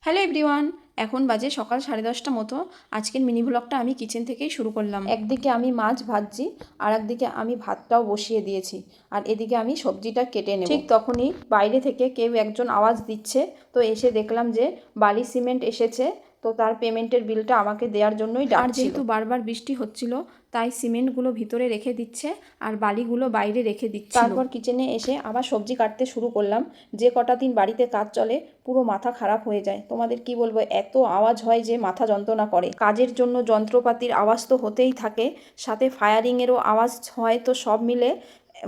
Hello everyone, এখন বাজে সকাল 10:30 মতো। আজকের মিনি ব্লগটা আমি কিচেন থেকেই শুরু করলাম। একদিকে আমি মাছ ভাজছি আর একদিকে আমি ভাতটাও বসিয়ে দিয়েছি, আর এদিকে আমি সবজিটা কেটে নেব। ঠিক তখনই বাইরে থেকে কেউ একজন আওয়াজ দিচ্ছে, তো এসে দেখলাম যে বালি সিমেন্ট এসেছে, তো তার পেমেন্টের বিলটা আমাকে দেওয়ার জন্যই ডাকছিল। আর যেহেতু বারবার বৃষ্টি হচ্ছিল তাই সিমেন্টগুলো ভিতরে রেখে দিচ্ছে আর বালিগুলো বাইরে রেখে দিচ্ছে। তারপর কিচেনে এসে আবার সবজি কাটতে শুরু করলাম। যে কটা দিন বাড়িতে কাজ চলে পুরো মাথা খারাপ হয়ে যায়, তোমাদের কি বলবো, এত আওয়াজ হয় যে মাথা যন্ত্রণা করে। কাজের জন্য যন্ত্রপাতির আওয়াজ তো হতেই থাকে, সাথে ফায়ারিংয়েরও আওয়াজ হয়, তো সব মিলে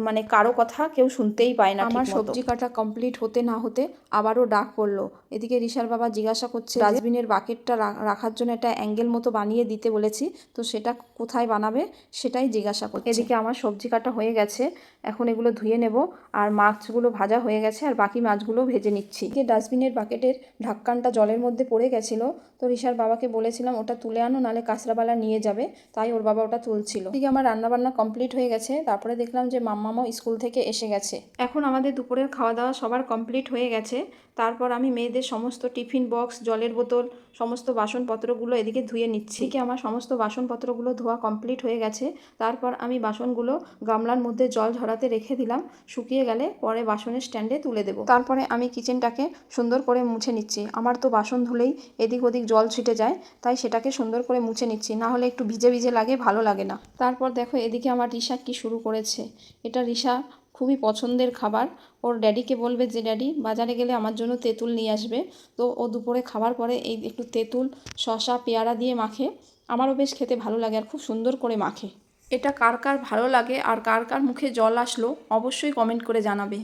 মানে কারো কথা কেউ শুনতেই পায় না। আমার সবজি কাটা কমপ্লিট হতে না হতে আবারও ডাক পড়লো। এদিকে রিশার বাবা জিজ্ঞাসা করছে ডাস্টবিনের বাকেটটা রাখার জন্য একটা অ্যাঙ্গেল মতো বানিয়ে দিতে বলেছি, তো সেটা কোথায় বানাবে সেটাই জিজ্ঞাসা করছে। এদিকে আমার সবজি কাটা হয়ে গেছে, এখন এগুলো ধুয়ে নেব। আর মাছগুলো ভাজা হয়ে গেছে আর বাকি মাছগুলো ভেজে নিচ্ছি। ডাস্টবিনের বাকেটের ঢাক্কানটা জলের মধ্যে পড়ে গেছিলো, তো রিশার বাবাকে বলেছিলাম ওটা তুলে আনো, নাহলে কাঁচরাবালা নিয়ে যাবে, তাই ওর বাবা ওটা তুলছিল। এদিকে আমার রান্নাবান্না কমপ্লিট হয়ে গেছে। তারপরে দেখলাম যে মাম্মামও স্কুল থেকে এসে গেছে। এখন আমাদের দুপুরের খাওয়া দাওয়া সবার কমপ্লিট হয়ে গেছে। তারপর আমি মেয়েদের সমস্ত টিফিন বক্স, জলের বোতল, সমস্ত বাসনপত্রগুলো এদিকে ধুয়ে নিচ্ছি। এদিকে আমার সমস্ত বাসনপত্রগুলো ধোয়া কমপ্লিট হয়ে গেছে। তারপর আমি বাসনগুলো গামলার মধ্যে জল ঝরাতে রেখে দিলাম, শুকিয়ে গেলে পরে বাসনের স্ট্যান্ডে তুলে দেবো। তারপরে আমি কিচেনটাকে সুন্দর করে মুছে নিচ্ছি। আমার তো বাসন ধুলেই এদিক ওদিক জল ছিটে যায়, তাই সেটাকে সুন্দর করে মুছে নিচ্ছি, না হলে একটু ভিজে ভিজে লাগে, ভালো লাগে না। তারপর দেখো এদিকে আমার রিশা কি শুরু করেছে। এটা রিশা খুবই পছন্দের খাবার। ওর ড্যাডিকে বলবে যে ড্যাডি বাজারে গেলে আমার জন্য তেঁতুল নিয়ে আসবে, তো ও দুপুরে খাবার পরে এই একটু তেঁতুল, শসা, পেয়ারা দিয়ে মাখে। আমারও বেশ খেতে ভালো লাগে আর খুব সুন্দর করে মাখে। এটা কার কার ভালো লাগে আর কার কার মুখে জল আসলো অবশ্যই কমেন্ট করে জানাবে।